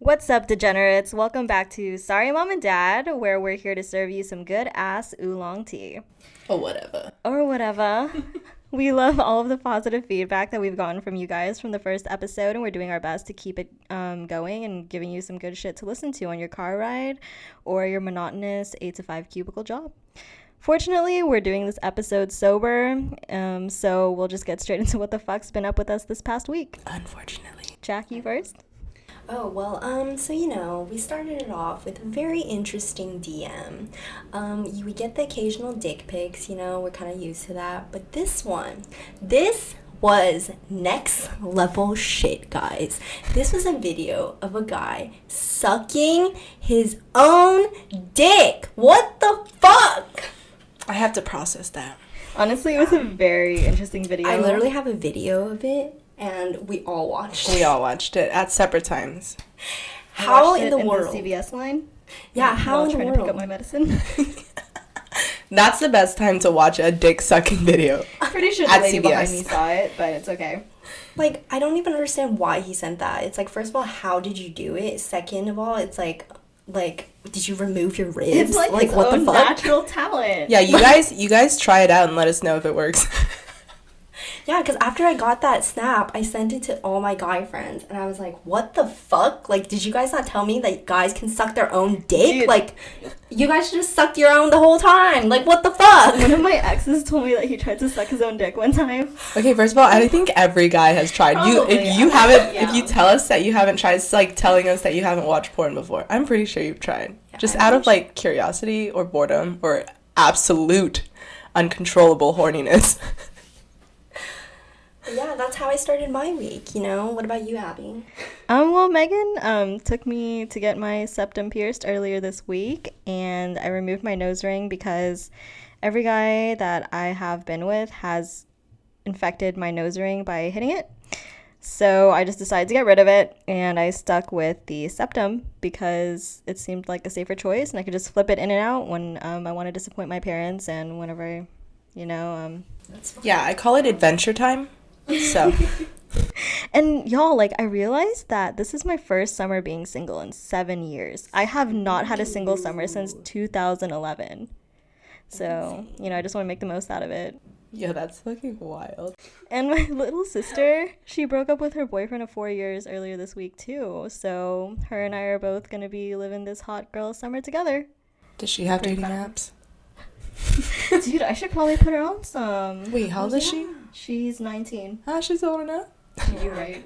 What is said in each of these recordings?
What's up, degenerates? Welcome back to Sorry Mom and Dad, where we're here to serve you some good ass oolong tea. Or whatever. We love all of the positive feedback that we've gotten from you guys from the first episode, and we're doing our best to keep it going and giving you some good shit to listen to on your car ride or your monotonous 8 to 5 cubicle job. Fortunately, we're doing this episode sober, so we'll just get straight into what the fuck's been up with us this past week. Unfortunately. Jack, you first? Oh, well, we started it off with a very interesting DM. We get the occasional dick pics, we're kind of used to that. But this was next level shit, guys. This was a video of a guy sucking his own dick. What the fuck? I have to process that. Honestly, it was a very interesting video. I literally have a video of it. And we all watched it. We all watched it at separate times. How in the world? The CVS line? Yeah, how in the world? Trying to pick up my medicine. That's the best time to watch a dick sucking video. I'm pretty sure the lady behind me saw it, but it's okay. Like, I don't even understand why he sent that. It's like, first of all, how did you do it? Second of all, it's like, did you remove your ribs? It's like what the fuck? Natural talent. Yeah, you guys try it out and let us know if it works. Yeah, because after I got that snap, I sent it to all my guy friends, and I was like, what the fuck? Like, did you guys not tell me that guys can suck their own dick? Dude. Like, you guys should just sucked your own the whole time. Like, what the fuck? One of my exes told me that he tried to suck his own dick one time. Okay, first of all, I think every guy has tried. Probably, If you tell us that you haven't tried, it's like telling us that you haven't watched porn before. I'm pretty sure you've tried. Yeah, Just out of, like, curiosity or boredom or absolute uncontrollable horniness. Yeah, that's how I started my week, What about you, Abby? Well, Megan took me to get my septum pierced earlier this week, and I removed my nose ring because every guy that I have been with has infected my nose ring by hitting it. So I just decided to get rid of it, and I stuck with the septum because it seemed like a safer choice, and I could just flip it in and out when I want to disappoint my parents and whenever, That's fine. Yeah, I call it adventure time. So. And y'all, I realized that this is my first summer being single in 7 years. I have not had a single summer since 2011. So, I just want to make the most out of it. Yeah, that's fucking wild. And my little sister, she broke up with her boyfriend of 4 years earlier this week too. So her and I are both going to be living this hot girl summer together. Does she have dating apps? Dude, I should probably put her on some. Wait, how old is she? She's 19. Ah, she's old enough. You're right.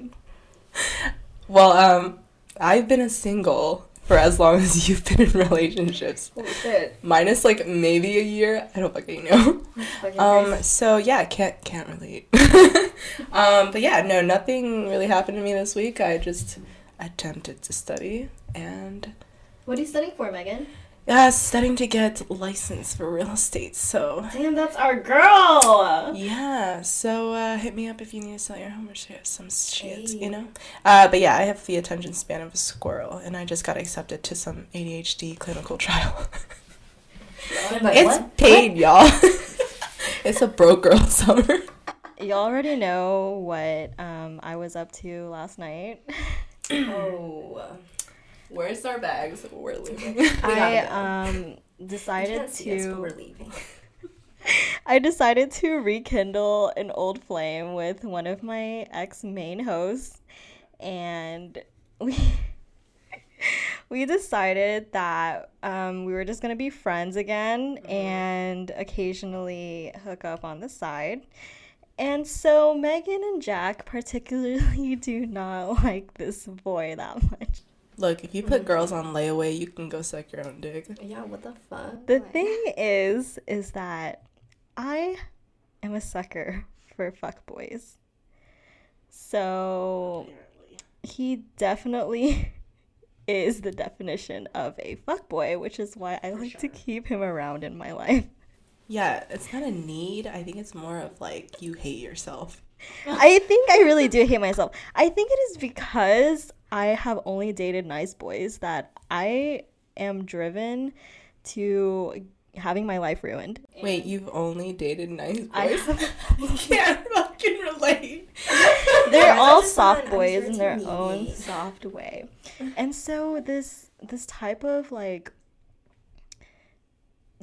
Well, I've been a single for as long as you've been in relationships. Holy shit. Minus maybe a year. I don't fucking know. So yeah, can't relate. But yeah, no, nothing really happened to me this week. I just attempted to study and What are you studying for, Megan? studying to get licensed for real estate. So Damn, that's our girl. yeah, so hit me up if you need to sell your home or share some shit, But yeah, I have the attention span of a squirrel, and I just got accepted to some ADHD clinical trial. It's paid, y'all. It's a broke girl summer. Y'all already know what I was up to last night. Oh. Where's our bags? We're leaving. I decided we're leaving. I decided to rekindle an old flame with one of my ex-main hosts, and we decided that we were just gonna be friends again and occasionally hook up on the side. And so Megan and Jack particularly do not like this boy that much. Look, if you put girls on layaway, you can go suck your own dick. Yeah, what the fuck? The thing is that I am a sucker for fuckboys. So he definitely is the definition of a fuckboy, which is why I like to keep him around in my life. Yeah, it's not a need. I think it's more of you hate yourself. I think I really do hate myself. I think it is because I have only dated nice boys that I am driven to having my life ruined. Wait, you've only dated nice boys? I can't fucking relate. They're all just soft I'm boys sure in it's their needy. own soft way. And so this type of like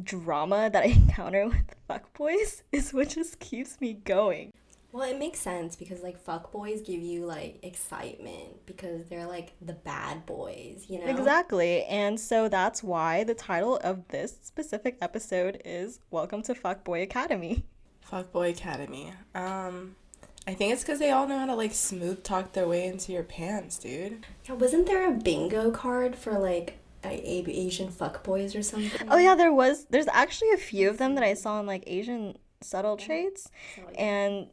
drama that I encounter with fuckboys is what just keeps me going. Well, it makes sense because like fuckboys give you like excitement because they're like the bad boys, you know? Exactly. And so that's why the title of this specific episode is Welcome to Fuckboy Academy. Fuckboy Academy. I think it's because they all know how to like smooth talk their way into your pants, dude. Yeah, wasn't there a bingo card for like Asian fuckboys or something? Oh yeah, there's actually a few of them that I saw in like Asian subtle traits. And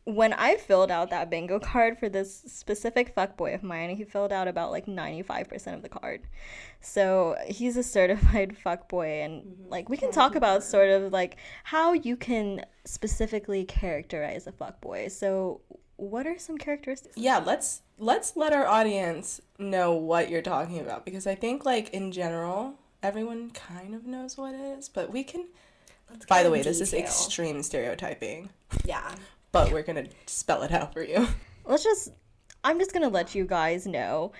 when I filled out that bingo card for this specific fuckboy of mine, he filled out about like 95% of the card. So he's a certified fuckboy, and like we can talk about sort of like how you can specifically characterize a fuckboy. So what are some characteristics? Yeah, let's let our audience know what you're talking about, because I think like in general everyone kind of knows what it is, but we can. By the way, this is extreme stereotyping. Yeah. But we're going to spell it out for you. I'm just going to let you guys know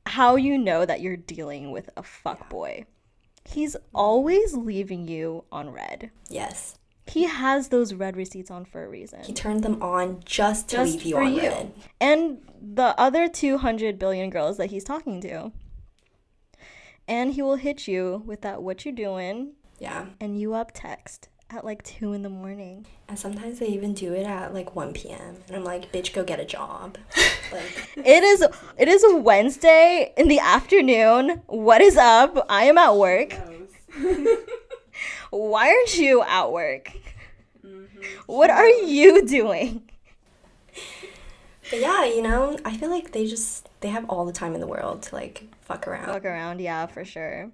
how you know that you're dealing with a fuckboy. He's always leaving you on red. Yes. He has those red receipts on for a reason. He turned them on just to leave you on red. And the other 200 billion girls that he's talking to. And he will hit you with that "what you doing?" Yeah. And you up text at like 2 a.m. And sometimes they even do it at like 1 p.m. And I'm like, bitch, go get a job. Like, it is a Wednesday in the afternoon. What is up? I am at work. Why aren't you at work? What are you doing? But yeah, you know, I feel like they have all the time in the world to like fuck around. Fuck around, yeah, for sure.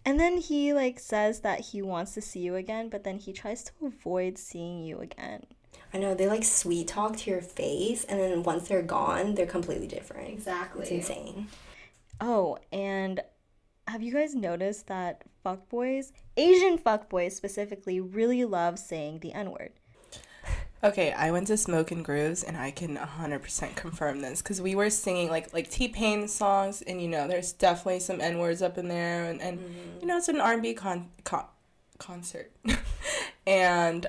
And then he like says that he wants to see you again, but then he tries to avoid seeing you again. I know, they like sweet talk to your face, and then once they're gone, they're completely different. Exactly. It's insane. Oh, and have you guys noticed that fuckboys, Asian fuckboys specifically, really love saying the N-word? Okay, I went to Smoke and Grooves, and I can 100% confirm this, because we were singing like T-Pain songs, and you know there's definitely some N-words up in there, and you know it's an R&B concert, and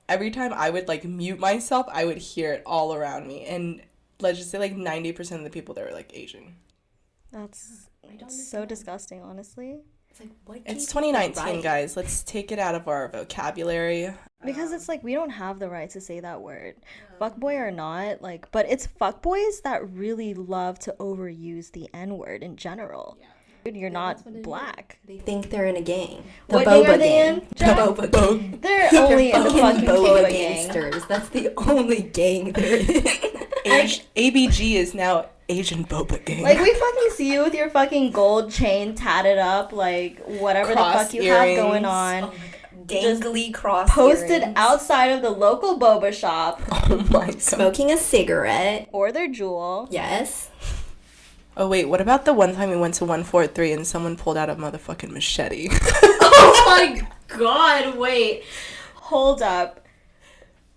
every time I would like mute myself, I would hear it all around me, and let's just say like 90% of the people there were like Asian. That's so disgusting, honestly. It's 2019, guys. Let's take it out of our vocabulary. Because it's like we don't have the right to say that word. Fuckboy or not, like, but it's fuckboys that really love to overuse the N-word in general. Yeah. Dude, you're not black. They think they're in a gang. The what Boba gang are they gang. in? The Boba gang. They're only in the fucking Boba Boba gang. gangsters. That's the only gang they're in. ABG is now Asian Boba gang. Like, we fucking see you with your fucking gold chain tatted up, like, whatever the fuck you have going on. Oh my God. Dangly cross Posted earrings. outside of the local boba shop. Oh my God. Smoking a cigarette. Or their jewel. Yes. Oh wait, what about the one time we went to 143 and someone pulled out a motherfucking machete? Oh my God, wait. Hold up.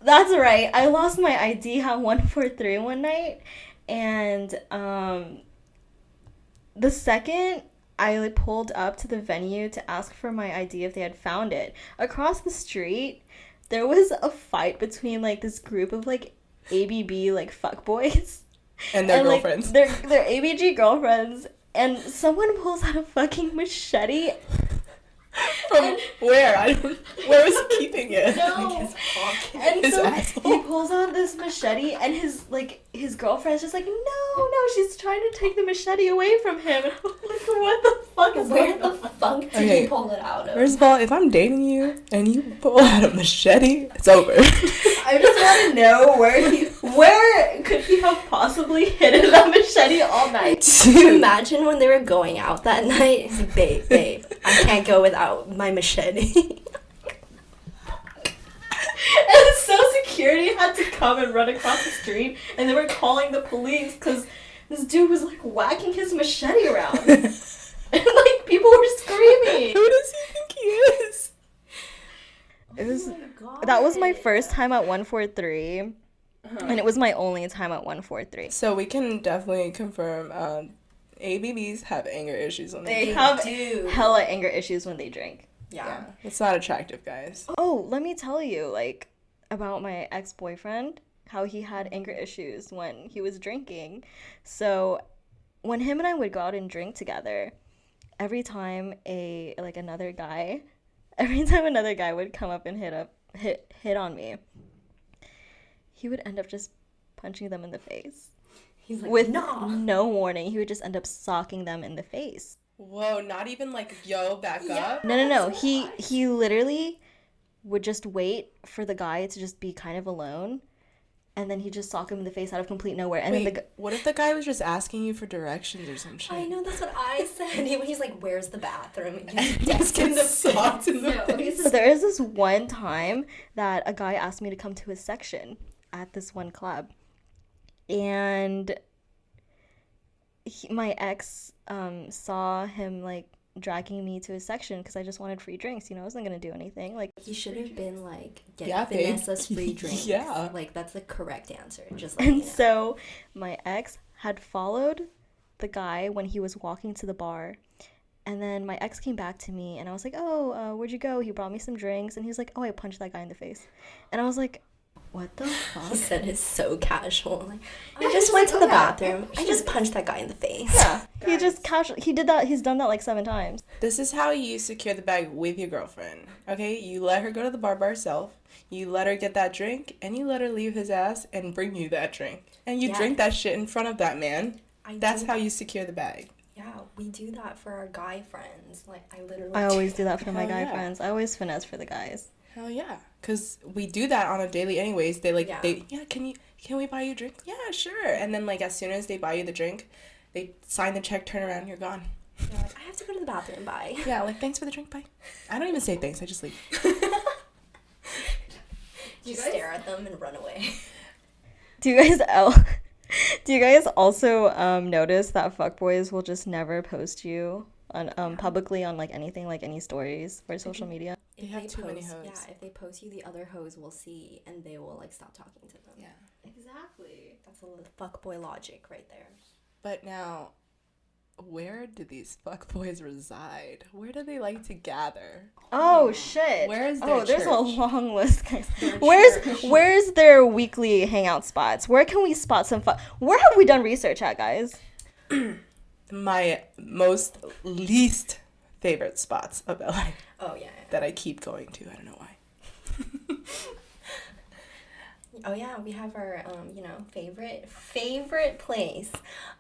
That's right. I lost my ID at 143 one night, and the second I like pulled up to the venue to ask for my ID if they had found it, across the street there was a fight between like this group of like ABB like fuckboys and their girlfriends. Like, their ABG girlfriends, and someone pulls out a fucking machete. From where? Where was he keeping it? No. And His so asshole. he pulls out this machete, and his girlfriend's just like, no, she's trying to take the machete away from him. And I'm like, what the fuck is Where going the on? fuck did Okay. he pull it out of? First of all, if I'm dating you and you pull out a machete, it's over. I just want to know where could he have possibly hidden that machete all night? Dude. Imagine when they were going out that night. He's like, babe, I can't go without my machete. And so security had to come and run across the street, and they were calling the police because this dude was like whacking his machete around. And like people were screaming. Who does he think he is? That was my first time at 143, And it was my only time at 143. So we can definitely confirm ABBs have anger issues when They drink. have do. hella anger issues when they drink. Yeah. It's not attractive, guys. Oh, let me tell you, like, about my ex-boyfriend, how he had anger issues when he was drinking. So when him and I would go out and drink together, every time another guy would come up and hit on me, he would end up just punching them in the face. He's like, With nah. no warning. He would just end up socking them in the face. Whoa, not even like, yo, back up? No. He literally would just wait for the guy to just be kind of alone, and then he'd just sock him in the face out of complete nowhere. And Wait, then what if the guy was just asking you for directions or some shit? I know, that's what I said. He's like, where's the bathroom? And Just in get the socked in the No, face. So there is this one time that a guy asked me to come to his section at this one club, and my ex saw him like dragging me to his section because I just wanted free drinks. I wasn't gonna do anything. Like, he should have been like, get Yeah, babe. Vanessa's free drinks. Yeah. Like, that's the correct answer. Just like, and so my ex had followed the guy when he was walking to the bar. And then my ex came back to me, and I was like, oh, where'd you go? He brought me some drinks, and he was like, oh, I punched that guy in the face. And I was like, what the He fuck? said it's so casual. Like, I just went to the bathroom. I just punched that guy in the face. Yeah, he just casual. He did that. He's done that like 7 times. This is how you secure the bag with your girlfriend, okay? You let her go to the bar by herself, you let her get that drink, and you let her leave his ass and bring you that drink. And you Yes. drink that shit in front of that man. That's do how that. you secure the bag. Yeah, we do that for our guy friends. Like, I literally. I always do that for my Hell guy yeah. friends. I always finesse for the guys. Hell yeah. Because we do that on a daily anyways. They like, Yeah. can we buy you a drink? Yeah, sure. And then like as soon as they buy you the drink, they sign the check, turn around, you're gone. You're like, I have to go to the bathroom. Bye. Yeah, like thanks for the drink, bye. I don't even say thanks, I just leave. You stare at them and run away. Do you guys do you guys also notice that fuckboys will just never post you on publicly on like anything, like any stories or social media? They have too many hoes. Yeah, if they post you, the other hoes will see, and they will like stop talking to them. Yeah. Exactly. That's a little fuckboy logic right there. But now, where do these fuckboys reside? Where do they like to gather? Oh shit! Where is their there's a church? long list, guys. Their Where's church. where's their weekly hangout spots? Where can we spot some fun? Where have we done research at, guys? My most least favorite spots of LA Oh yeah. that I keep going to. I don't know why. Oh yeah, we have our favorite place,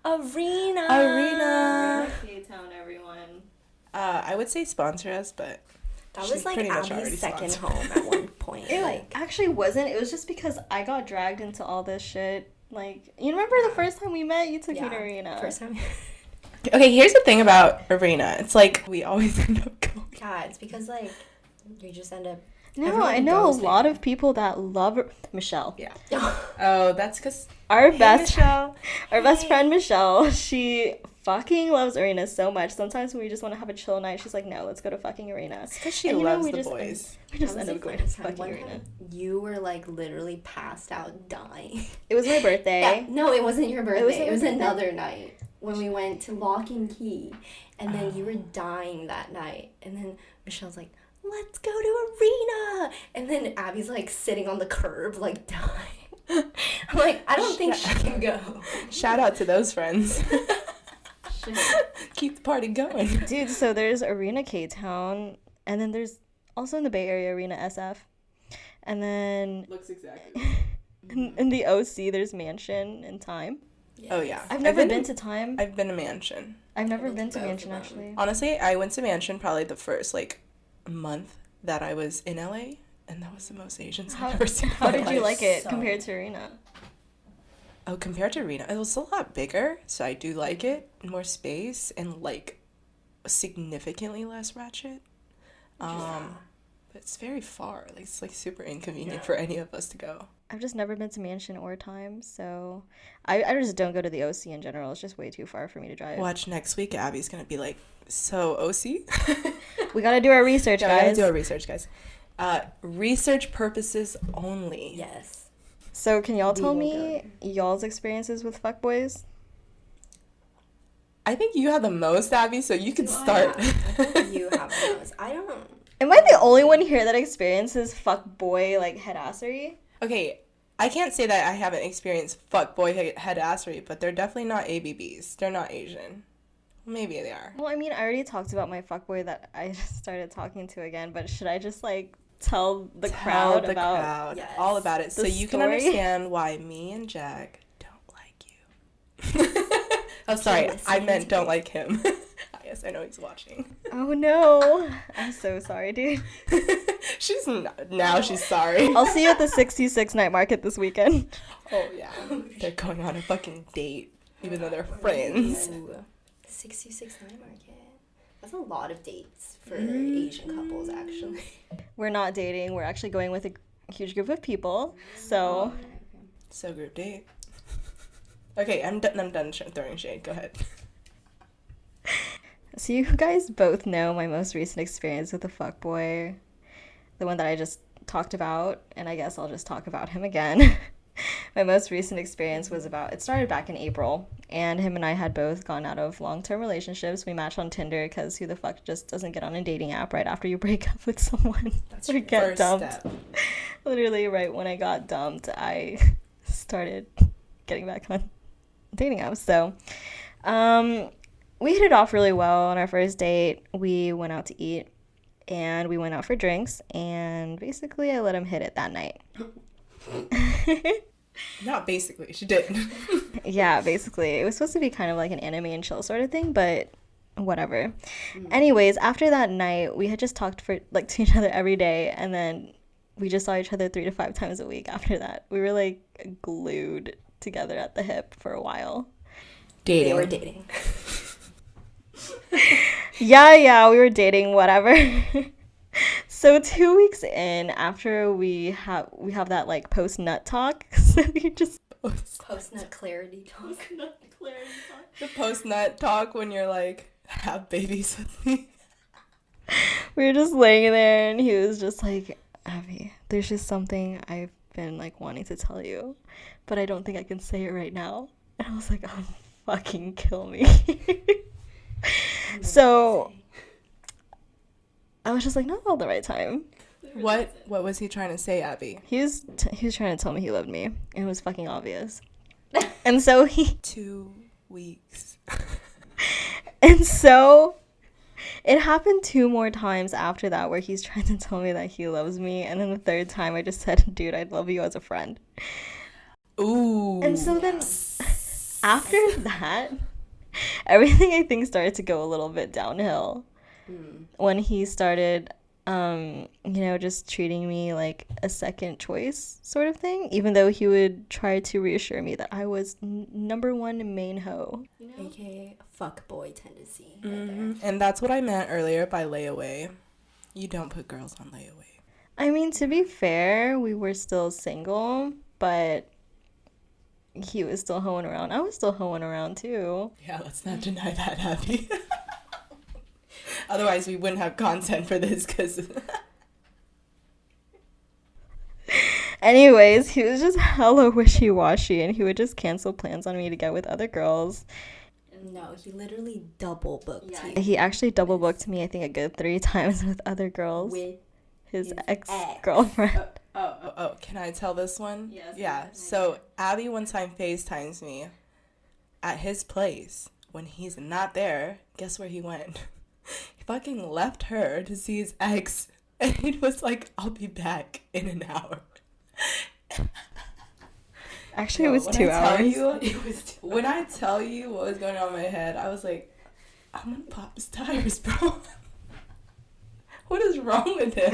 Arena. Arena. K-Town, everyone. I would say sponsor us, but That she's was like pretty much Abby's already second sponsored. home at one point. It Like, actually wasn't. It was just because I got dragged into all this shit. Like, you remember the first time we met? You took me to Arena. First time. Okay, here's the thing about Arena. It's like we always end up going. Yeah, it's because like you just end up. No, everyone I know a goes lot there. of people that love Michelle. Yeah. Oh, that's because Our hey, best Michelle. Our best friend Michelle, she fucking loves Arena so much. Sometimes when we just want to have a chill night, she's like, "No, let's go to fucking Arena." Because she And you know, loves we the just boys. We just That was end up the going to funnest time. fucking One Arena. time you were like literally passed out dying. It was my birthday. Yeah, no, it wasn't your birthday. wasn't It my was birthday? another night when we went to Lock and Key, and then you were dying that night, and then Michelle's like, "Let's go to Arena," and then Abby's like sitting on the curb like dying. I'm like, I don't think she can go. Shout out to those friends. Keep the party going. Dude, so there's Arena K-Town, and then there's also in the Bay Area Arena SF. And then Looks exactly. in the OC, there's Mansion and Time. Oh yeah. I've never been to Time. I've been to Mansion. I've never been been to to both Mansion, of them. actually. Honestly, I went to Mansion probably the first like month that I was in LA, and that was the most Asians I've ever seen. in How my did you life. like it So- compared to Arena? Oh, compared to Arena, it was a lot bigger, so I do like it. More space and like significantly less ratchet. But it's very far. Like it's like super inconvenient for any of us to go. I've just never been to Mansion or Time, so I just don't go to the OC in general. It's just way too far for me to drive. Watch next week. Abby's gonna be like, "So OC." We gotta do our research, Yeah, we gotta guys. do our research, guys. Research purposes only. Yes. So can y'all tell We will me y'all's experiences with fuckboys? I think you have the most, Abby, so you can start. You have those. I don't. Am I the only one here that experiences fuckboy like headassery? Okay, I can't say that I haven't experienced fuckboy headassery, but they're definitely not ABBs. They're not Asian. Maybe they are. Well, I mean, I already talked about my fuckboy that I just started talking to again, but should I just like tell the crowd about Yes. all about it, so the you can story? understand why me and Jack don't like you. Oh, sorry, I meant don't like him. Yes, I know he's watching. Oh no. I'm so sorry, dude. She's sorry. I'll see you at the 66 night market this weekend. Oh yeah, they're going on a fucking date, even though they're friends. Ooh. 66 night market. That's a lot of dates for Asian couples, actually. We're not dating. We're actually going with a huge group of people. So So group date. Okay, I'm done throwing shade. Go ahead. So you guys both know my most recent experience with a fuckboy, the one that I just talked about, and I guess I'll just talk about him again. My most recent experience was it started back in April, and him and I had both gone out of long-term relationships. We matched on Tinder because who the fuck just doesn't get on a dating app right after you break up with someone? That's or your get first dumped. step. Literally right when I got dumped, I started getting back on dating apps. So, we hit it off really well on our first date. We went out to eat and we went out for drinks, and basically I let him hit it that night. Not basically, she did. Yeah, basically. It was supposed to be kind of like an anime and chill sort of thing, but whatever. Anyways, after that night, we had just talked for like to each other every day, and then we just saw each other 3 to 5 times a week after that. We were like glued together at the hip for a while. Dating. They were dating. Yeah, we were dating, whatever. So 2 weeks in, after we have that like post nut talk, so you just Post-nut clarity talk. The post nut talk when you're like, have babies with me. we were just laying there, and he was just like, Abby, there's just something I've been like wanting to tell you, but I don't think I can say it right now. And I was like, oh, fucking kill me. So I was just like, not all the right time. What was he trying to say, Abby? He was trying to tell me he loved me, and it was fucking obvious. And so 2 weeks. And so it happened 2 more times after that where he's trying to tell me that he loves me, and then the 3rd time I just said, dude, I love you as a friend. Ooh. And so then after that, everything I think started to go a little bit downhill when he started just treating me like a second choice sort of thing, even though he would try to reassure me that I was number 1 main hoe. AKA fuckboy tendency. And that's what I meant earlier by layaway. You don't put girls on layaway. I mean, to be fair, we were still single, but he was still hoeing around. I was still hoeing around too. Yeah, let's not deny that, Abby. Otherwise, we wouldn't have content for this, because... Anyways, he was just hella wishy-washy, and he would just cancel plans on me to get with other girls. No, he literally double booked you. He actually double booked me, I think, a good 3 times with other girls. With his ex-girlfriend. Oh, can I tell this one? Yes. Yeah, so Abby one time FaceTimes me at his place. When he's not there, guess where he went? He fucking left her to see his ex, and he was like, I'll be back in an hour. Actually, it was 2 hours. When I tell you what was going on in my head, I was like, I'm gonna pop his tires, bro. What is wrong with him?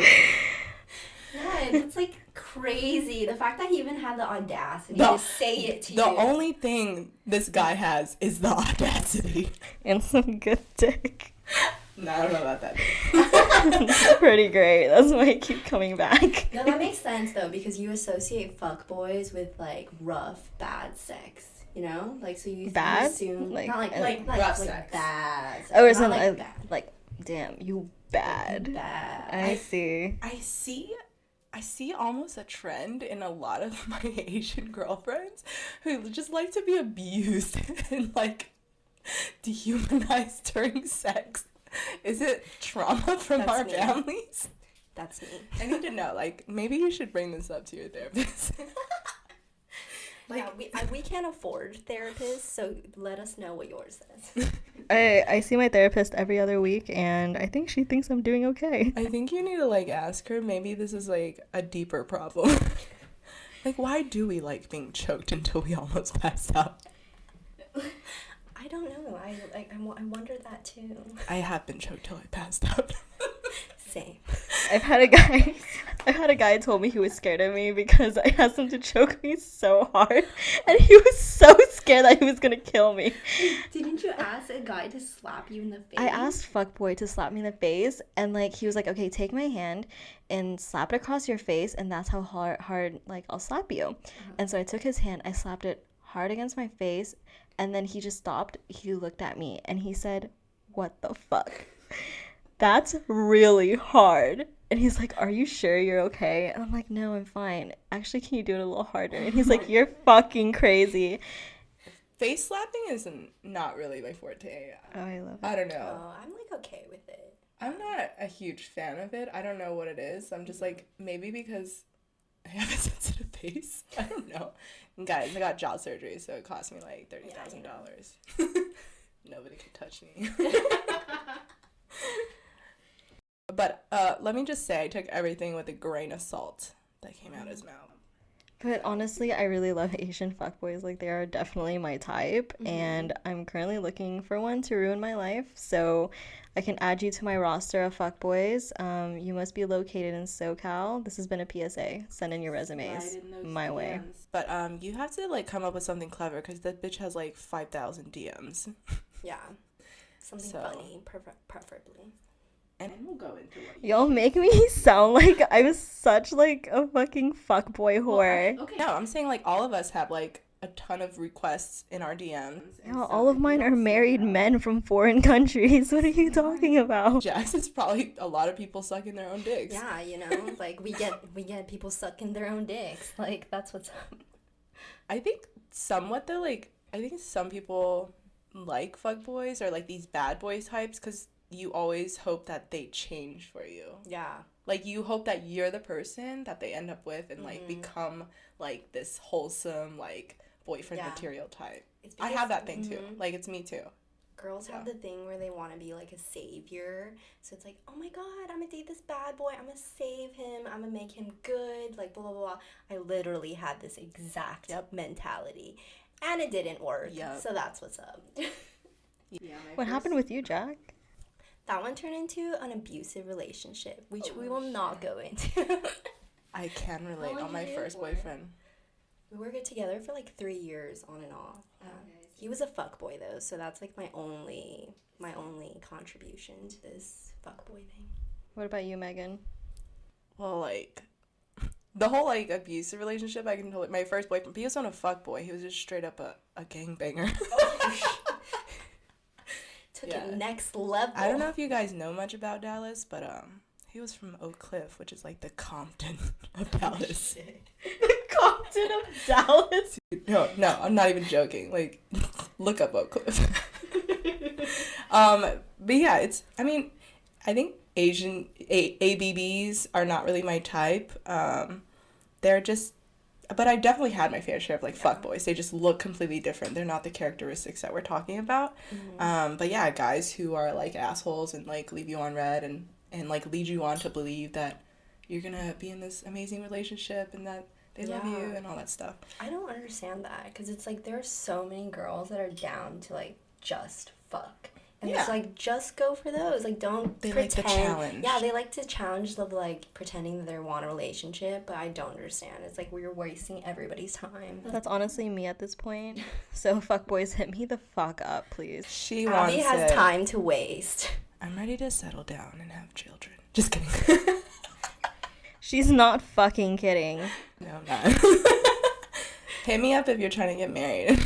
Yeah, it's like crazy. The fact that he even had the audacity to say it to you. The only thing this guy has is the audacity. And some good dick. No, I don't know about that. It's pretty great. That's why I keep coming back. No, that makes sense though, because you associate fuckboys with like rough, bad sex. You know, like so you Bad? assume Like, not like rough like sex. bad. Sex. Oh, or Not something like bad. like, damn, you bad. Bad. I see. I see I see almost a trend in a lot of my Asian girlfriends who just like to be abused and like dehumanized during sex. Is it trauma from That's our me. families? That's me. I need to know. Like, maybe you should bring this up to your therapist. Yeah, we can't afford therapists, so let us know what yours says. I see my therapist every other week, and I think she thinks I'm doing okay. I think you need to like ask her. Maybe this is like a deeper problem. Like, why do we like being choked until we almost pass out? I don't know. I wonder that too. I have been choked till I passed out. Same. I've had a guy told me he was scared of me because I asked him to choke me so hard, and he was so scared that he was gonna kill me. Didn't you ask a guy to slap you in the face? I asked fuckboy to slap me in the face, and like he was like, okay, take my hand and slap it across your face, and that's how hard like I'll slap you. And so I took his hand, I slapped it hard against my face, and then he just stopped. He looked at me and he said, "What the fuck? That's really hard." And he's like, "Are you sure you're okay?" And I'm like, "No, I'm fine. Actually, can you do it a little harder?" And he's like, "You're fucking crazy." Face slapping is not really my forte. Oh, I love it. I don't know. Oh, I'm like okay with it. I'm not a huge fan of it. I don't know what it is. I'm just like, maybe because I have a sensitive face. I don't know. And guys, I got jaw surgery, so it cost me like $30,000. Nobody can touch me. But let me just say, I took everything with a grain of salt that came out of his mouth. But honestly, I really love Asian fuckboys. Like, they are definitely my type. And I'm currently looking for one to ruin my life. So I can add you to my roster of fuckboys. You must be located in SoCal. This has been a PSA. Send in your resumes my way. But you have to like come up with something clever because that bitch has like 5,000 DMs. Yeah. Something funny, preferably. And we'll go into what Y'all make me sound like I was such like a fucking fuckboy whore. okay. No, I'm saying like all of us have like a ton of requests in our DMs. Yeah, all of mine are married men from foreign countries. What are you talking about? Jax, it's probably a lot of people sucking their own dicks. Yeah, you know, like we get people sucking their own dicks. Like that's what's up. I think somewhat though, like I think some people like fuckboys or like these bad boy types because you always hope that they change for you. Yeah. Like you hope that you're the person that they end up with and like become like this wholesome like boyfriend material type. I have that thing too. Like it's me too. Girls have the thing where they want to be like a savior. So it's like, oh my god, I'm gonna date this bad boy. I'm gonna save him. I'm gonna make him good. Like blah blah blah. I literally had this exact mentality, and it didn't work. Yep. So that's what's up. What happened with you, Jack? That one turned into an abusive relationship, which we will not go into. I can relate on my first boyfriend. We were good together for like 3 years on and off. He was a fuckboy though, so that's like my only contribution to this fuckboy thing. What about you, Megan? Well, like the whole like abusive relationship, I can tell it. My first boyfriend, he wasn't a fuckboy. He was just straight up a gangbanger. Took it next level. I don't know if you guys know much about Dallas, but he was from Oak Cliff, which is like the Compton of Dallas. Compton of Dallas? No, I'm not even joking. Like, look up Oak Cliff. But yeah, I think Asian ABBs are not really my type. They're just, but I definitely had my fair share of like fuckboys. They just look completely different. They're not the characteristics that we're talking about. But yeah, guys who are like assholes and like leave you on red and like lead you on to believe that you're gonna be in this amazing relationship and that they love you and all that stuff. I don't understand that because it's like there are so many girls that are down to like just fuck. And it's like, just go for those. Like, don't they pretend. Like the challenge. Yeah, they like to challenge the, like, pretending that they want a relationship, but I don't understand. It's like we're wasting everybody's time. That's honestly me at this point. So, fuckboys, hit me the fuck up, please. She Abby wants has it. time to waste. I'm ready to settle down and have children. Just kidding. She's not fucking kidding. No, I'm not. Hit me up if you're trying to get married.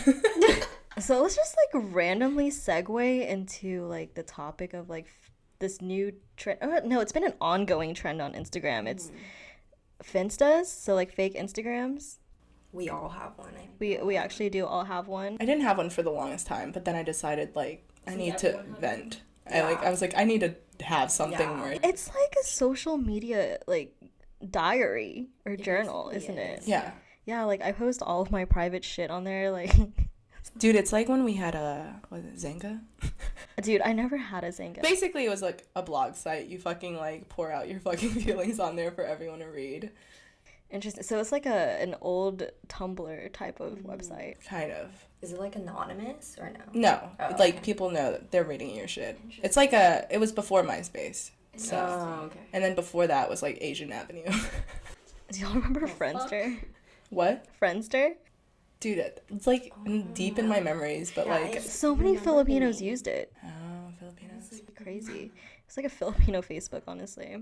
So let's just like randomly segue into like the topic of like this new trend. No, it's been an ongoing trend on Instagram. It's Finstas, so like fake Instagrams. We all have one. I think. We actually do all have one. I didn't have one for the longest time, but then I decided like I Since need to everyone had vent. Yeah. I was like I need to have something Yeah. more. It's like a social media like diary or journal, basically isn't it? is. Yeah. Yeah, like I post all of my private shit on there. Like, Dude, it's like when we had was it Zynga? dude, I never had a Zynga. Basically, it was like a blog site. You fucking like pour out your fucking feelings on there for everyone to read. Interesting. So it's like an old Tumblr type of website. Kind of. Is it like anonymous or no? No, Oh, it's like okay. people know that they're reading your shit. It's like it was before MySpace. So, Oh, okay. and then before that was like Asian Avenue. Do y'all remember Friendster? What? Friendster? Dude, it's like deep in my memories, but Yeah, like. So many Remember Filipinos me. used it. Oh, Filipinos. Crazy. It's like a Filipino Facebook, honestly.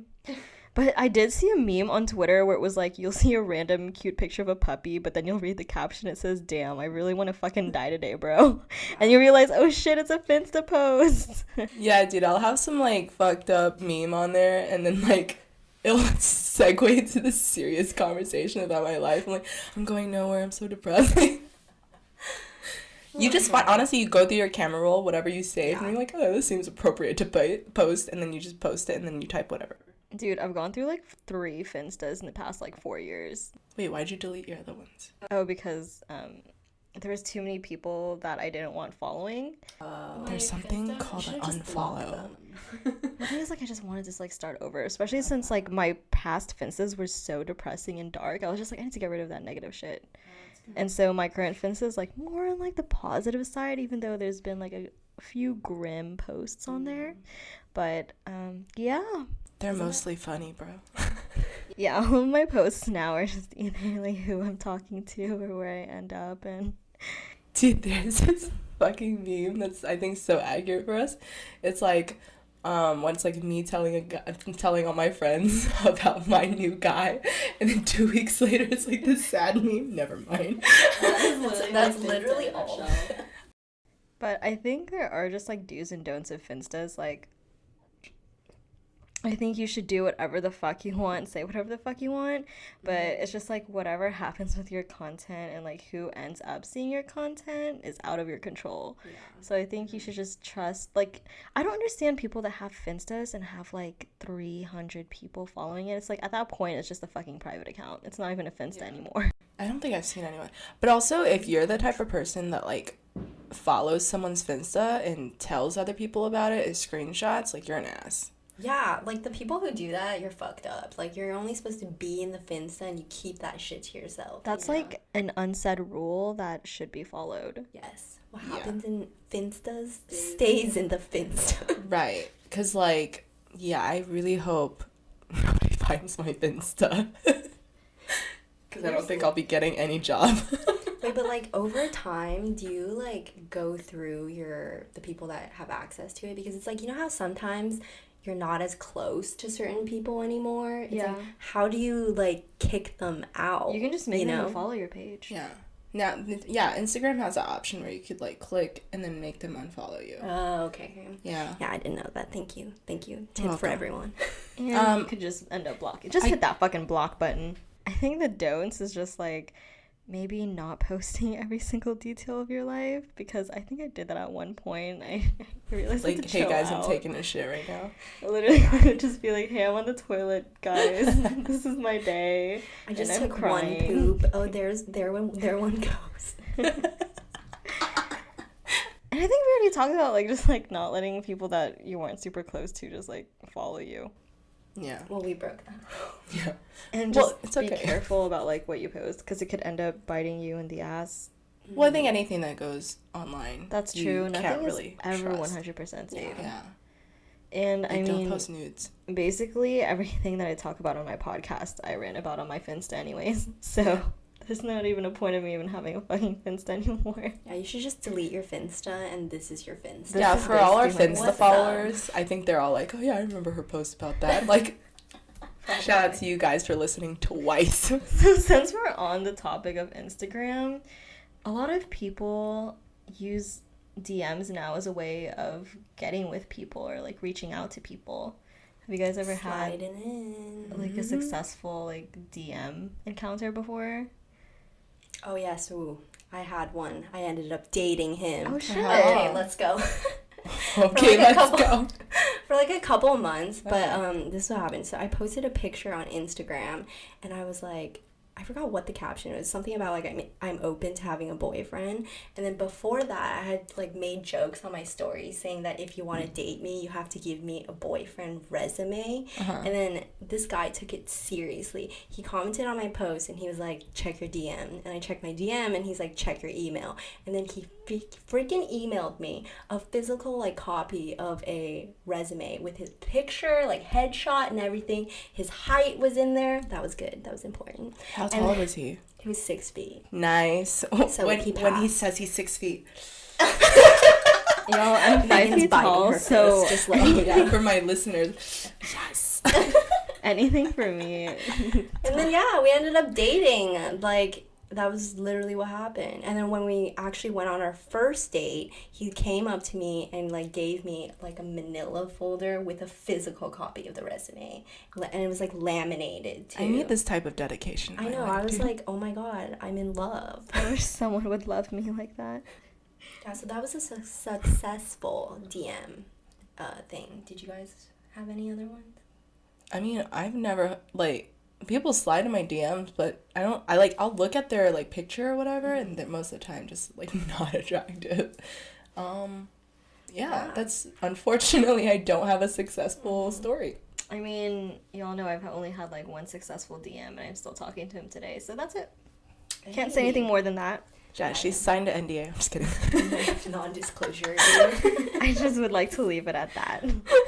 But I did see a meme on Twitter where it was like, you'll see a random cute picture of a puppy, but then you'll read the caption, it says, damn, I really want to fucking die today, bro. And you realize, oh shit, it's a Finsta post. Yeah, dude, I'll have some like fucked up meme on there, and then like it'll segue into this serious conversation about my life. I'm like, I'm going nowhere. I'm so depressed. You just find, honestly, you go through your camera roll, whatever you save, and Yeah. you're like, oh, this seems appropriate to post, and then you just post it, and then you type whatever. Dude, I've gone through like 3 Finstas in the past like 4 years. Wait, why'd you delete your other ones? Oh, because there was too many people that I didn't want following. There's something called an unfollow. The thing is, like, I just wanted to like start over, especially since like my past Finstas were so depressing and dark. I was just like, I need to get rid of that negative shit. And so my current Finsta is like more on like the positive side, even though there's been like a few grim posts on there. But yeah. They're mostly funny, bro. Yeah, all of my posts now are just either like who I'm talking to or where I end up, and Dude, there's this fucking meme that's I think so accurate for us. It's like when it's like me telling all my friends about my new guy, and then 2 weeks later it's like this sad meme. Never mind. That's literally all. but I think there are just like do's and don'ts of Finstas. Like, I think you should do whatever the fuck you want, say whatever the fuck you want, but it's just like whatever happens with your content and like who ends up seeing your content is out of your control. Yeah. So I think you should just trust. Like, I don't understand people that have Finstas and have like 300 people following it. It's like at that point it's just a fucking private account. It's not even a Finsta anymore. I don't think I've seen anyone. But also, if you're the type of person that like follows someone's Finsta and tells other people about it as screenshots, like you're an ass. Yeah, like the people who do that, you're fucked up. Like you're only supposed to be in the Finsta and you keep that shit to yourself. That's you know? like an unsaid rule that should be followed. Yes. What Yeah. happens in Finstas stays in the Finsta. Right. Because, like, yeah, I really hope nobody finds my Finsta. Because I don't think I'll be getting any job. Wait, but like over time, do you like go through the people that have access to it? Because it's like, you know how sometimes you're not as close to certain people anymore? It's Yeah. like, how do you like kick them out? You can just make you them know? follow your page. Yeah. Now, yeah, Instagram has that option where you could, like, click and then make them unfollow you. Oh, okay. Yeah. Yeah, I didn't know that. Thank you. Tip for welcome. everyone. And you could just end up blocking. Just hit that fucking block button. I think the don'ts is just like maybe not posting every single detail of your life, because I think I did that at one point. I realized I had Like, to hey, chill guys, out. I'm taking a shit right now. I literally would just be like, hey, I'm on the toilet, guys. This is my day. I just and I'm took crying. one poop. Oh, there one goes. And I think we already talked about like just like not letting people that you weren't super close to just like follow you. Yeah. Well, we broke that. Yeah. And Well, just it's be okay. careful about like what you post, because it could end up biting you in the ass. Well, I think anything that goes online. That's you true. can't Nothing really is ever trust. 100% safe. Yeah. And Like, I don't mean, post nudes. basically everything that I talk about on my podcast, I ran about on my Finsta anyways. So there's not even a point of me even having a fucking Finsta anymore. Yeah, you should just delete your Finsta and this is your Finsta. This Yeah, is for all our basically my Finsta what's followers, I think they're all like, oh yeah, I remember her post about that. Like, shout out to you guys for listening twice. So since we're on the topic of Instagram, a lot of people use DMs now as a way of getting with people or like reaching out to people. Have you guys ever had Sliding in. like a successful like DM encounter before? Oh yes, ooh, I had one. I ended up dating him. Oh shit. Okay, let's go. Okay, let's go. For like a couple months, but this is what happened. So I posted a picture on Instagram, and I was like, I forgot what the caption was. Something about like I'm open to having a boyfriend. And then before that, I had like made jokes on my story saying that if you want to date me, you have to give me a boyfriend resume. And then this guy took it seriously. He commented on my post and he was like, check your DM. And I checked my DM and he's like, check your email. And then he freaking emailed me a physical like copy of a resume with his picture, like headshot and everything. His height was in there. That was good. That was important. How tall was he? He was 6 feet. Nice. So when he he passed. says he's 6 feet. Y'all, I'm 5 Megan's feet biting tall, her so fist, just letting you know. For my listeners, yes. anything for me. And then yeah, we ended up dating. Like that was literally what happened. And then when we actually went on our first date, he came up to me and like gave me like a manila folder with a physical copy of the resume, and it was like laminated too. I need this type of dedication. I know. I was like, oh my god, I'm in love. I wish someone would love me like that. Yeah, so that was a successful DM thing. Did you guys have any other ones? I mean, I've never like people slide in my DMs, but I'll look at their like picture or whatever, and they're most of the time just like not attractive. Yeah, that's unfortunately I don't have a successful story. I mean, y'all know I've only had like one successful DM and I'm still talking to him today, so that's it. Can't say anything more than that. Yeah, she's signed an NDA. I'm just kidding. Non-disclosure. I just would like to leave it at that.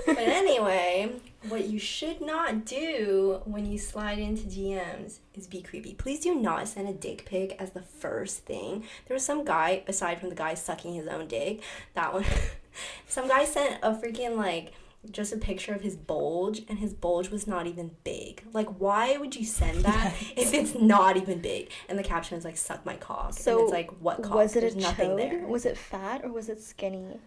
But anyway, what you should not do when you slide into DMs is be creepy. Please do not send a dick pic as the first thing. There was some guy, aside from the guy sucking his own dick, that one, some guy sent a freaking like just a picture of his bulge, and his bulge was not even big. Like, why would you send that if it's not even big? And the caption is like, suck my cock. So and it's like, what cock? was it There's a nothing chode? there. Was it fat or was it skinny?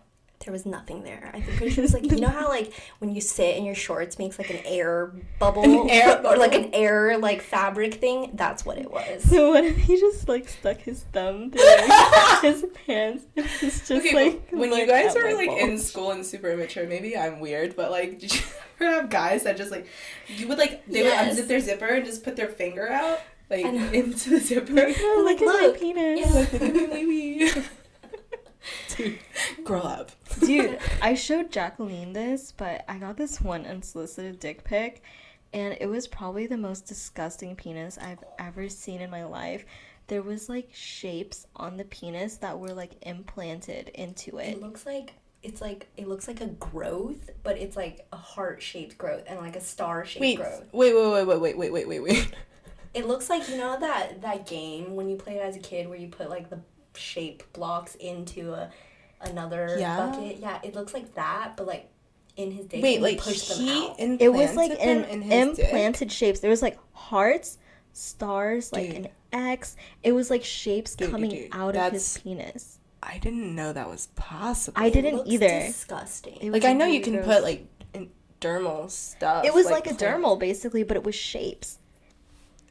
There was nothing there. I think pretty sure it was like, you know how like when you sit in your shorts makes like an air bubble, or like an air like fabric thing? That's what it was. So what if he just like stuck his thumb through like, his pants? It's just Okay, like when you look guys at were my like in balls. school and super immature, maybe I'm weird, but like, did you ever have guys that just like, you would like, they Yes. would unzip their zipper and just put their finger out, like, I know. into the zipper? Oh, Like, look at my look. penis. Yeah. Like, look at my wee. Dude, grow up. Dude, I showed Jacqueline this, but I got this one unsolicited dick pic, and it was probably the most disgusting penis I've ever seen in my life. There was like shapes on the penis that were like implanted into it. It looks like it looks like a growth, but it's like a heart-shaped growth and like a star-shaped growth. Wait. It looks like, you know that game when you played as a kid where you put like the shape blocks into another bucket? Yeah, it looks like that, but like in his dick. Wait, and like push them he out. It was like implanted them an in his implanted dick? shapes. There was like hearts, stars, like Dude. an X. It was like shapes Dude, coming dude, out of his that's- penis. I didn't know that was possible. I didn't Looks either. Disgusting. It Like, was I know you really can gross. put like dermal stuff. It was like a plants. dermal basically, but it was shapes.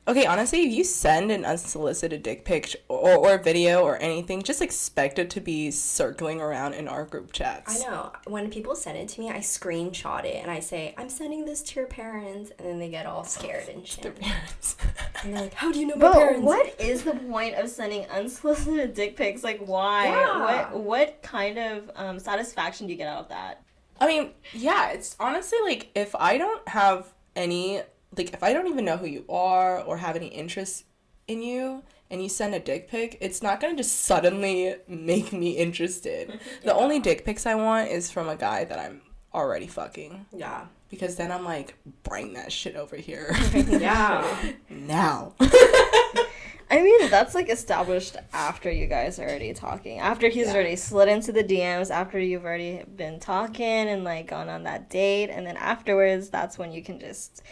Okay, honestly, if you send an unsolicited dick pic or video or anything, just expect it to be circling around in our group chats. I know. When people send it to me, I screenshot it and I say, I'm sending this to your parents, and then they get all scared and Their shit. parents. And they're like, how do you know my But parents? what is the point of sending unsolicited dick pics? Like, why? Yeah. What kind of satisfaction do you get out of that? I mean, yeah, it's honestly like if I don't have any, like if I don't even know who you are or have any interest in you and you send a dick pic, it's not gonna just suddenly make me interested. The only dick pics I want is from a guy that I'm already fucking. Yeah. Because then I'm like, bring that shit over here. Yeah. Now. I mean, that's like established after you guys are already talking. After he's already slid into the DMs, after you've already been talking and like gone on that date, and then afterwards, that's when you can just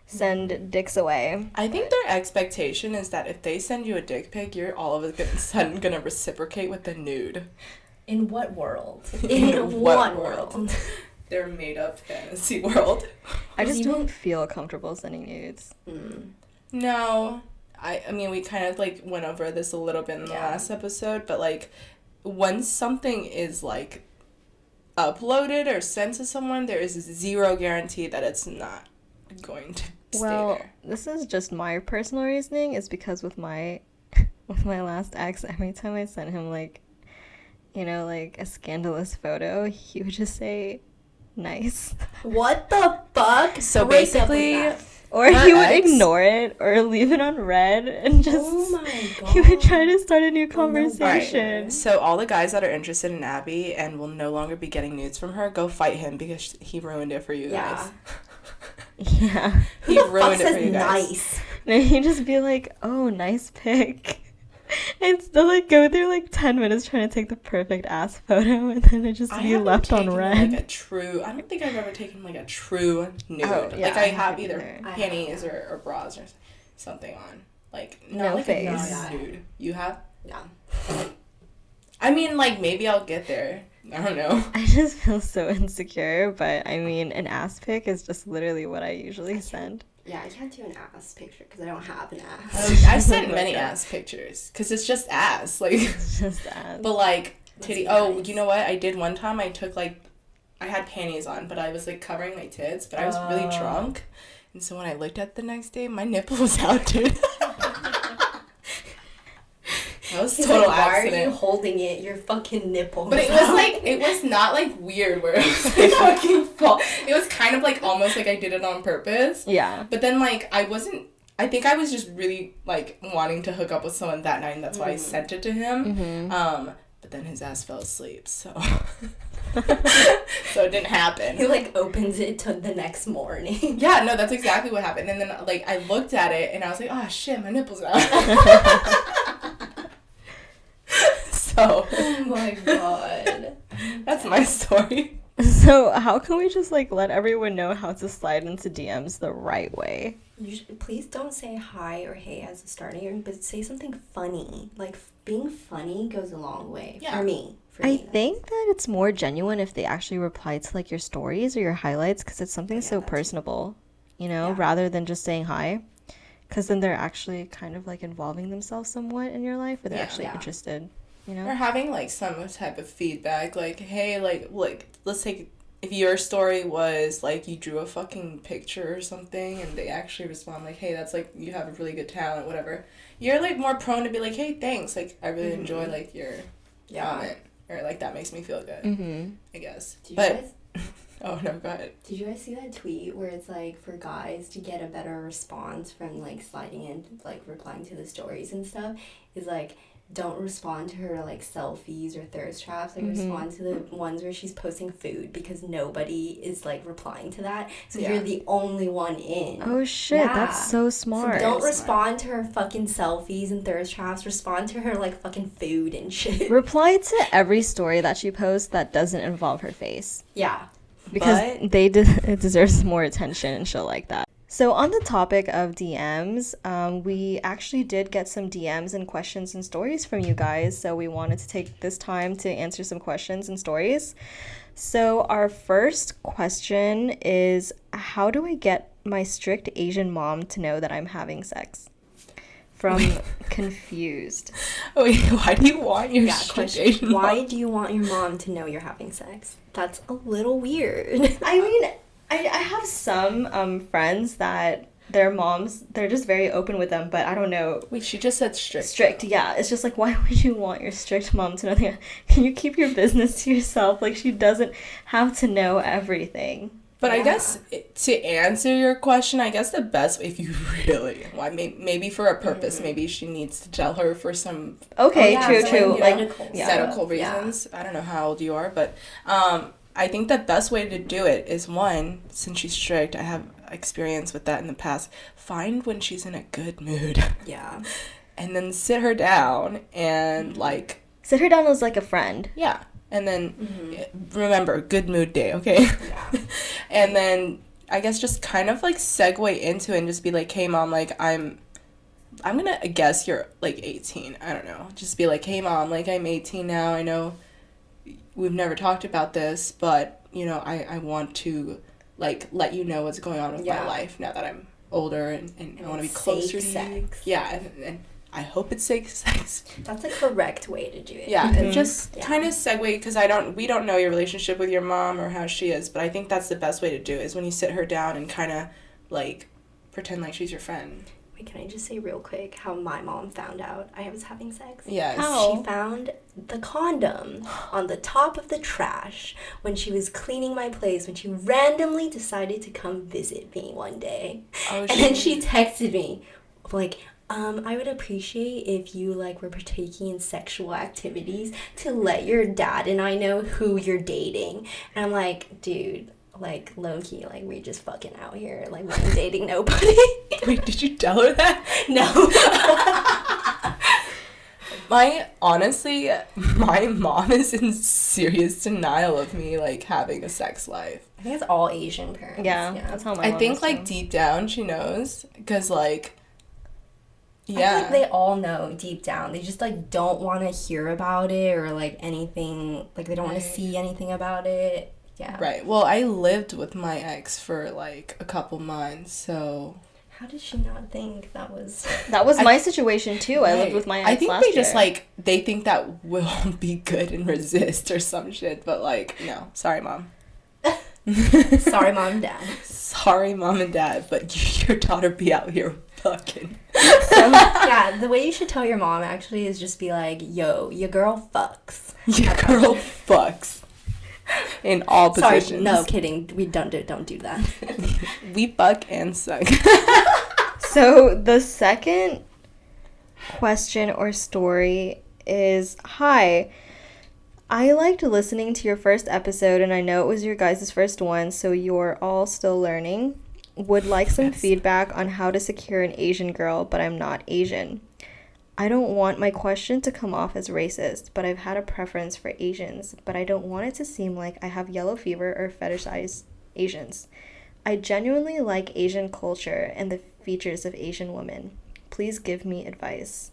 send dicks away. I think their expectation is that if they send you a dick pic, you're all of a sudden gonna reciprocate with the nude. In what world? In In what what world? world? their made-up fantasy world. I just don't feel comfortable sending nudes. No. I mean, we kind of, like, went over this a little bit in the last episode, but, like, once something is, like, uploaded or sent to someone, there is zero guarantee that it's not going to stay there. This is just my personal reasoning. Is because with my last ex, every time I sent him, like, you know, like, a scandalous photo, he would just say, nice. What the fuck? So Break up with basically... that. Or he would ignore it or leave it on red and just... Oh my god. He would try to start a new conversation. Right. So all the guys that are interested in Abby and will no longer be getting nudes from her, go fight him because he ruined it for you guys. Yeah. He ruined it for you guys. Nice. And he'd just be like, oh, nice pic. And still, like, go through, like, 10 minutes trying to take the perfect ass photo, and then it just be left on red. Like, I don't think I've ever taken, like, a true nude. Oh, yeah, like, I have either either. panties or bras or something on. Like, not No like face. a nude. You have? Yeah. I mean, like, maybe I'll get there. I don't know. I just feel so insecure, but, I mean, an ass pic is just literally what I usually send. Yeah, I can't do an ass picture because I don't have an ass. I've sent many ass pictures because it's just ass. Like, It's just ass. but, like, titty. That's Oh, nice. you know what? I did one time. I took, like, I had panties on, but I was, like, covering my tits, but I was really drunk. And so when I looked at the next day, my nipple was out, dude. That was He's total like, why accident. are you holding it? Your fucking nipple. But it was like, it was not like weird where it was like fucking fall. It was kind of like almost like I did it on purpose. Yeah. But then like I think I was just really like wanting to hook up with someone that night and that's why I sent it to him. But then his ass fell asleep, so so it didn't happen. He like opens it to the next morning. Yeah, no, that's exactly what happened. And then like I looked at it and I was like, oh shit, my nipple's out. So Oh my god. that's my story. So how can we just, like, let everyone know how to slide into DMs the right way? Please don't say hi or hey as a starting, but say something funny. Like, being funny goes a long way. Yeah. For me. I think that it's more genuine if they actually reply to, like, your stories or your highlights because it's something so personable, you know, rather than just saying hi. Because then they're actually kind of, like, involving themselves somewhat in your life or they're actually interested, you know? Or having, like, some type of feedback, like, hey, like, let's take, if your story was, like, you drew a fucking picture or something, and they actually respond, like, hey, that's, like, you have a really good talent, whatever, you're, like, more prone to be like, hey, thanks, like, I really enjoy, like, your comment, or, like, that makes me feel good, I guess. Oh, no, go ahead. Did you guys see that tweet where it's like for guys to get a better response from like sliding in, like replying to the stories and stuff, is like don't respond to her like selfies or thirst traps. Like respond to the ones where she's posting food because nobody is like replying to that. So you're the only one in. Oh shit, that's so smart. So don't respond to her fucking selfies and thirst traps. Respond to her like fucking food and shit. Reply to every story that she posts that doesn't involve her face. Yeah. Because it deserves more attention and shit like that. So on the topic of DMs, we actually did get some DMs and questions and stories from you guys. So we wanted to take this time to answer some questions and stories. So our first question is, how do I get my strict Asian mom to know that I'm having sex? From Confused. Wait, why do you want your strict Asian mom? Why do you want your mom to know you're having sex? That's a little weird. I mean, I have some friends that their moms, they're just very open with them, but I don't know. Wait, she just said strict. Strict, yeah. It's just like, why would you want your strict mom to know that? Can you keep your business to yourself? Like, she doesn't have to know everything. But I guess to answer your question, I guess the best, if you really want, maybe for a purpose, maybe she needs to tell her for some True. Like, medical reasons. I don't know how old you are, but I think the best way to do it is, one, since she's strict, I have experience with that in the past, find when she's in a good mood. Yeah. And then sit her down and like... Sit her down as like a friend. Yeah. And then remember, good mood day, okay? Yeah. And then I guess just kind of like segue into it and just be like, hey mom, like I'm gonna guess you're like 18. I don't know. Just be like, hey mom, like I'm 18 now. I know we've never talked about this, but you know, I want to, like, let you know what's going on with my life now that I'm older and I want to be closer to you. Yeah, and I hope it's safe sex. That's the correct way to do it. Yeah, and just kind of segue, because we don't know your relationship with your mom or how she is, but I think that's the best way to do it, is when you sit her down and kind of, like, pretend like she's your friend. Wait, can I just say real quick how my mom found out I was having sex? Yes. How? She found the condom on the top of the trash when she was cleaning my place, when she randomly decided to come visit me one day. Oh, and then she texted me, like, I would appreciate if you, like, were partaking in sexual activities to let your dad and I know who you're dating. And I'm like, dude, like, low-key, like, we just fucking out here. Like, we ain't dating nobody. Wait, did you tell her that? No. Honestly, my mom is in serious denial of me, like, having a sex life. I think it's all Asian parents. Yeah. That's how my mom I think, is like, too. deep down she knows, because, like, yeah. I feel like they all know deep down. They just, like, don't want to hear about it or, like, anything. Like, they don't want to see anything about it. Yeah. Right. Well, I lived with my ex for, like, a couple months, so... How did she not think that was... That was my situation, too. Right. I lived with my ex I think last they just, year. like, they think that we'll be good and resist or some shit, but, like, no. Sorry, Mom. Sorry, Mom and Dad. Sorry, Mom and Dad, but your daughter be out here fucking. Yeah, the way you should tell your mom, actually, is just be like, yo, your girl fucks. Your girl fucks. In all positions. Sorry, no, kidding. We don't do that. We fuck and suck. So the second question or story is, hi, I liked listening to your first episode and I know it was your guys' first one, so you're all still learning. Would like some feedback on how to secure an Asian girl, but I'm not Asian. I don't want my question to come off as racist, but I've had a preference for Asians, but I don't want it to seem like I have yellow fever or fetishize Asians. I genuinely like Asian culture and the features of Asian women. Please give me advice.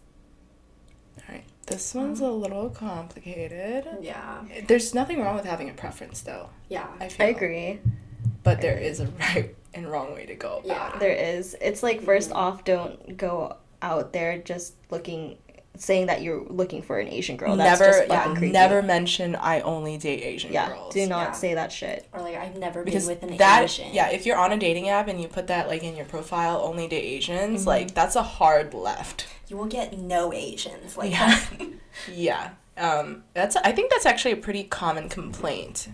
Alright, this one's a little complicated. Yeah. There's nothing wrong with having a preference, though. Yeah. I agree. But there is a right and wrong way to go about it. There is. It's like, first off, don't go out there just saying that you're looking for an Asian girl. That's just fucking creepy. Never mention I only date Asian girls. Do not say that shit. Or like, I've never been with an Asian. Yeah, if you're on a dating app and you put that like in your profile, only date Asians, like that's a hard left. You will get no Asians. Like yeah. I think that's actually a pretty common complaint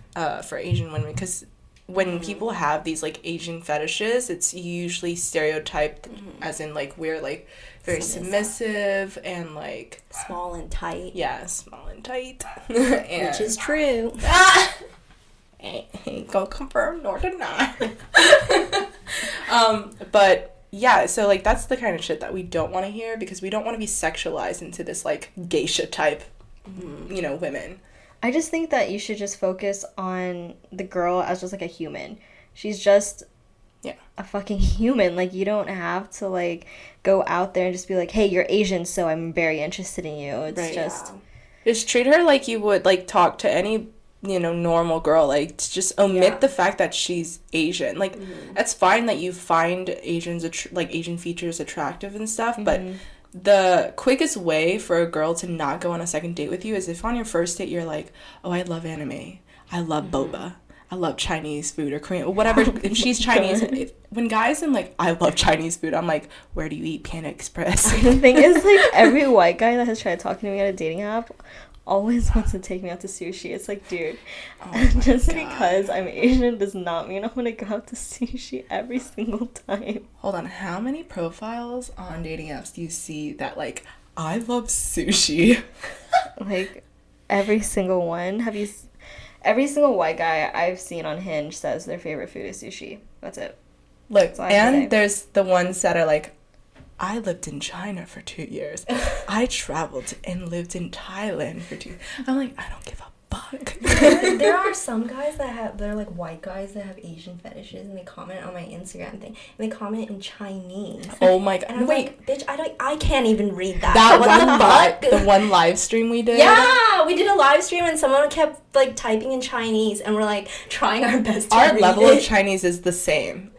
for Asian women, because when people have these like Asian fetishes, it's usually stereotyped as in like we're like very submissive and like small and tight. Yeah, small and tight. Which is true. Ain't gonna confirm nor deny. But yeah, so like that's the kind of shit that we don't want to hear, because we don't want to be sexualized into this like geisha type, women. I just think that you should just focus on the girl as just like a human. She's just a fucking human. Like, you don't have to like go out there and just be like, hey, you're Asian, so I'm very interested in you. It's just treat her like you would like talk to any normal girl. Like, just omit the fact that she's Asian. Like, that's fine that you find Asians Asian features attractive and stuff, but the quickest way for a girl to not go on a second date with you is if on your first date you're like, oh, I love anime, I love boba, I love Chinese food or Korean or whatever. If she's Chinese, when guys are like, I love Chinese food, I'm like, where do you eat? Panda Express. The thing is, like, every white guy that has tried talking to me on a dating app always wants to take me out to sushi. It's like, dude, just because I'm Asian does not mean I'm gonna go out to sushi every single time. Hold on, how many profiles on dating apps do you see that like, I love sushi? Like, every single one. Every single white guy I've seen on Hinge says their favorite food is sushi. That's it. Look, and there's the ones that are like, I lived in China for 2 years. I traveled and lived in Thailand for 2 years. I'm like, I don't give a fuck. There are some guys they're like white guys that have Asian fetishes, and they comment on my Instagram thing, and they comment in Chinese. Oh my god. And I'm like, bitch, I can't even read that. That one the one live stream we did? Yeah, we did a live live stream and someone kept like typing in Chinese, and we're like trying our best to Our read level it. of Chinese is the same.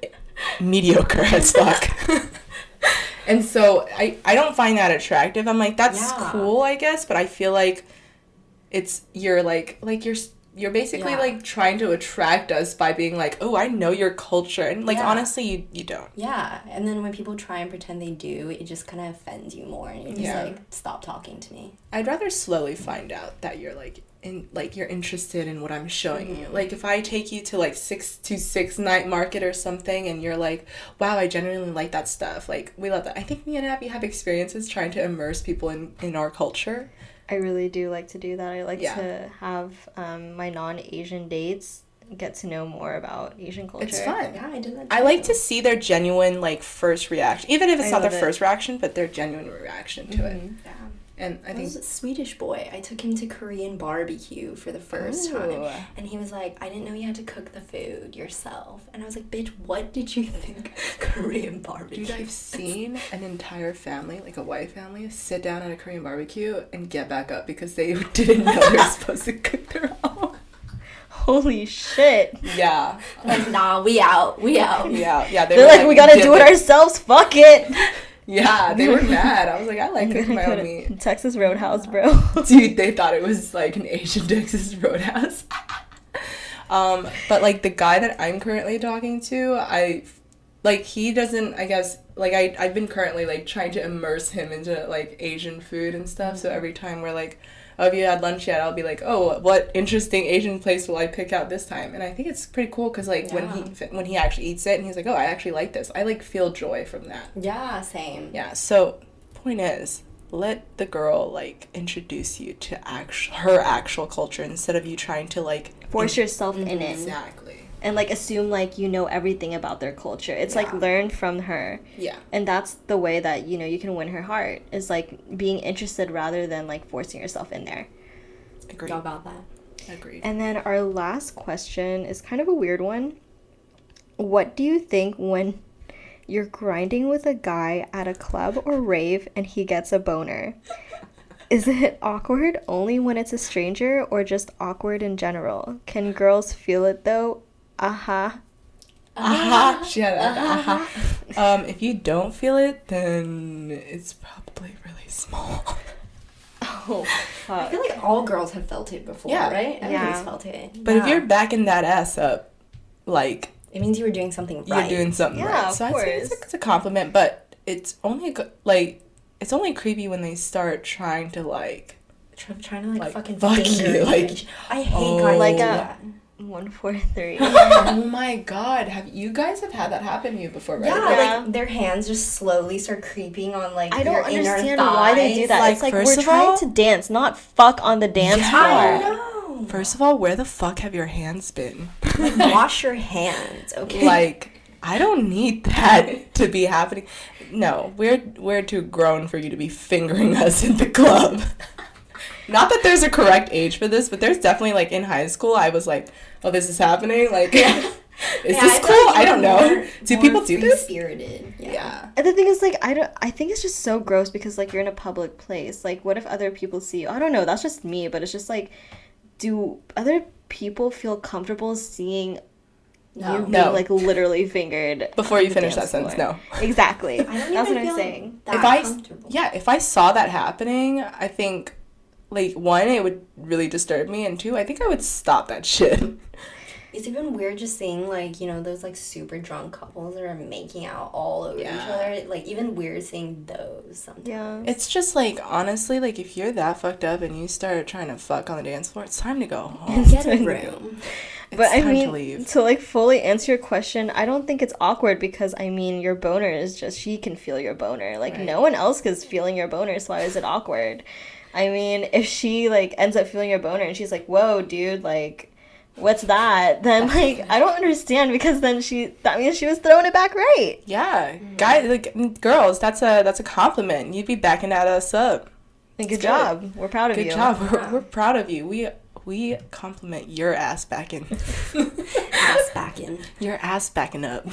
Mediocre as fuck. And so I don't find that attractive. I'm like, that's Yeah. cool, I guess, but I feel like you're you're basically Yeah. like trying to attract us by being like, oh, I know your culture, and like Yeah. honestly you don't. Yeah, and then when people try and pretend they do, it just kind of offends you more, and you're just Yeah. like, stop talking to me. I'd rather slowly find out that you're like you're interested in what I'm showing you. Like if I take you to like 626 night market or something and you're like, wow, I genuinely like that stuff. Like we love that. I think me and Abby have experiences trying to immerse people in our culture. I really do like to do that. I like Yeah. to have my non-Asian dates get to know more about Asian culture. It's fun. Yeah, I did that. I like to see their genuine like first reaction, even if it's I not their love it. first reaction, but their genuine reaction to it. Yeah. And I I think was a Swedish boy. I took him to Korean barbecue for the first time. Ooh. And he was like, I didn't know you had to cook the food yourself. And I was like, bitch, what did you think Korean barbecue? Dude, I've seen an entire family, like a white family, sit down at a Korean barbecue and get back up because they didn't know they were supposed to cook their own. Holy shit. Yeah. Like, nah, we out. Yeah. They're like, we gotta do it ourselves. Fuck it. Yeah, they were mad. I was like, I like I'm cooking gonna my go own to meat. Texas Roadhouse, bro. Dude, they thought it was like an Asian Texas Roadhouse. But like the guy that I'm currently talking to, he doesn't, I guess, like I've been currently like trying to immerse him into like Asian food and stuff. So every time we're like, oh, have you had lunch yet? I'll be like, oh, what interesting Asian place will I pick out this time? And I think it's pretty cool because like when he actually eats it and he's like, oh, I actually like this. I like feel joy from that. Yeah, same. Yeah. So point is, let the girl like introduce you to her actual culture instead of you trying to like Force yourself in it. Exactly. And like assume like you know everything about their culture. It's like Yeah. learn from her. Yeah. And that's the way that, you know, you can win her heart, is like being interested rather than like forcing yourself in there. Agreed. Y'all got that. Agreed. And then our last question is kind of a weird one. What do you think when you're grinding with a guy at a club or rave and he gets a boner? Is it awkward only when it's a stranger or just awkward in general? Can girls feel it though? Aha. Aha. She had that. Aha. If you don't feel it, then it's probably really small. Oh, I fuck. feel like all girls have felt it before, Yeah. right? Everybody's Yeah. felt it. But if Yeah. you're backing that ass up, like It means you were doing something right. you're doing something Yeah, right. of So I'd say course. it's a compliment, but it's only it's only creepy when they start trying to like Trying to like fucking fuck finger you, like, bitch. I hate oh. guys Like like a- that. 143. oh my god, have you guys had that happen to you before, right? Yeah, Yeah. like their hands just slowly start creeping on like I don't your inner understand why they do that. Like, It's like first we're of trying all- to dance, not fuck on the dance Yeah. floor. I know. First of all, where the fuck have your hands been? Like, wash your hands, okay? Like, I don't need that to be happening. No, we're too grown for you to be fingering us in the club. Not that there's a correct age for this, but there's definitely like in high school I was like, oh, this is happening. Like, is Yeah, this I feel cool? like I you don't were know. more- Do more people do this? free-spirited. Yeah. And the thing is, like, I think it's just so gross because, like, you're in a public place. Like, what if other people see you? I don't know. That's just me, but it's just like, do other people feel comfortable seeing No. you being, No. like, literally fingered? Before on you the finish dance that sentence, floor? no. Exactly. I don't That's even what I'm feel saying. that comfortable. If I saw that happening, I think, like, one, it would really disturb me, and two, I think I would stop that shit. It's even weird just seeing, like, you know, those, like, super drunk couples that are making out all over each Yeah. other. Like, even weird seeing those sometimes. Yeah. It's just, like, honestly, like, if you're that fucked up and you start trying to fuck on the dance floor, it's time to go home. Get a time to room. It's But I time mean, to leave. to like fully answer your question, I don't think it's awkward because I mean, your boner is just, she can feel your boner. Like, Right. no one else is feeling your boner, so why is it awkward? I mean, if she like ends up feeling your boner and she's like, whoa, dude, like, what's that? Then like, I don't understand because then that means she was throwing it back right. Yeah, guys, like, girls, that's a compliment. You'd be backing that us up. Good good. job. We're proud of Good you. job. Yeah. We're proud of you. We we compliment your ass backing. Ass backing. Your ass backing up.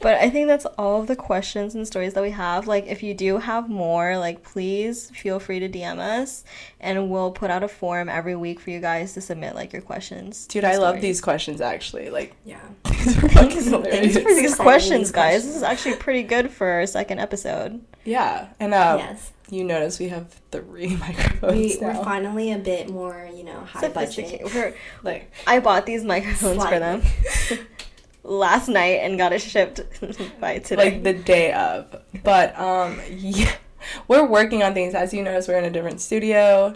But I think that's all of the questions and stories that we have. Like, if you do have more, like, please feel free to DM us, and we'll put out a form every week for you guys to submit, like, your questions. Dude, I love these questions, actually. Like, Yeah. these are fucking hilarious. Thanks for these Sending questions, these guys. questions. This is actually pretty good for our second episode. Yeah, and Yes. you notice we have 3 microphones We're now. finally a bit more, high budget. Sophisticated. Like, I bought these microphones for them last night and got it shipped by today. like the day of. But yeah, we're working on things. As you notice, we're in a different studio.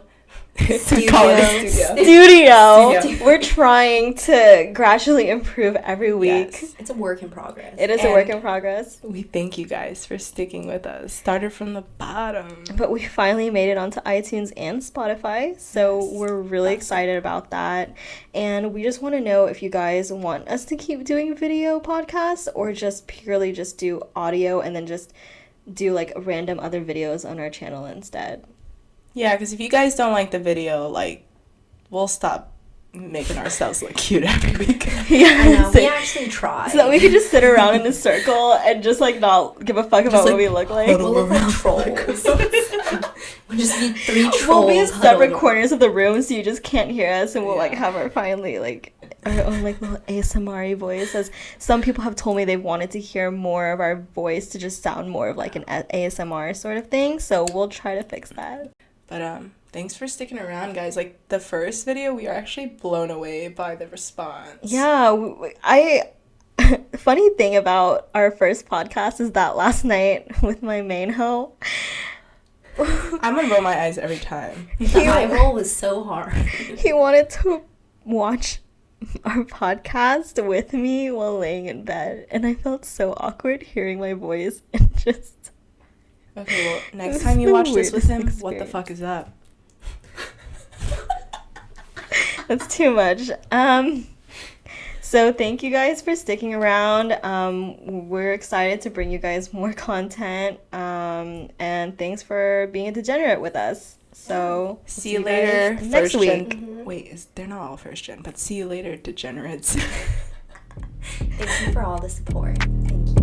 To call it a studio. Studio. We're trying to gradually improve every week. Yes. It's a work in progress. It is a work in progress. We thank you guys for sticking with us. Started from the bottom. But we finally made it onto iTunes and Spotify, so Yes. we're really excited about that. And we just want to know if you guys want us to keep doing video podcasts or just purely just do audio and then just do like random other videos on our channel instead. Yeah, because if you guys don't like the video, like, we'll stop making ourselves look cute every week. Yeah, I know. so, We actually try. so that we can just sit around in a circle and just like not give a fuck about what we look like. We'll look like trolls. We'll just be 3 trolls. We'll be in separate huddled. corners of the room so you just can't hear us, and we'll like Yeah. have our finally like our own like little ASMR voice. As some people have told me they wanted to hear more of our voice to just sound more of like an ASMR sort of thing, so we'll try to fix that. But thanks for sticking around, guys. Like, the first video, we are actually blown away by the response. Yeah, funny thing about our first podcast is that last night with my main hoe, I'm gonna roll my eyes every time. The eye roll was so hard. he wanted to watch our podcast with me while laying in bed, and I felt so awkward hearing my voice and just... Okay, well, next This time is you the watch this with him, weirdest what the experience. fuck is up? That's too much. So thank you guys for sticking around. We're excited to bring you guys more content. And thanks for being a degenerate with us. So See you guys later, next first week. gen. Wait, they're not all first gen, but see you later, degenerates. Thank you for all the support. Thank you.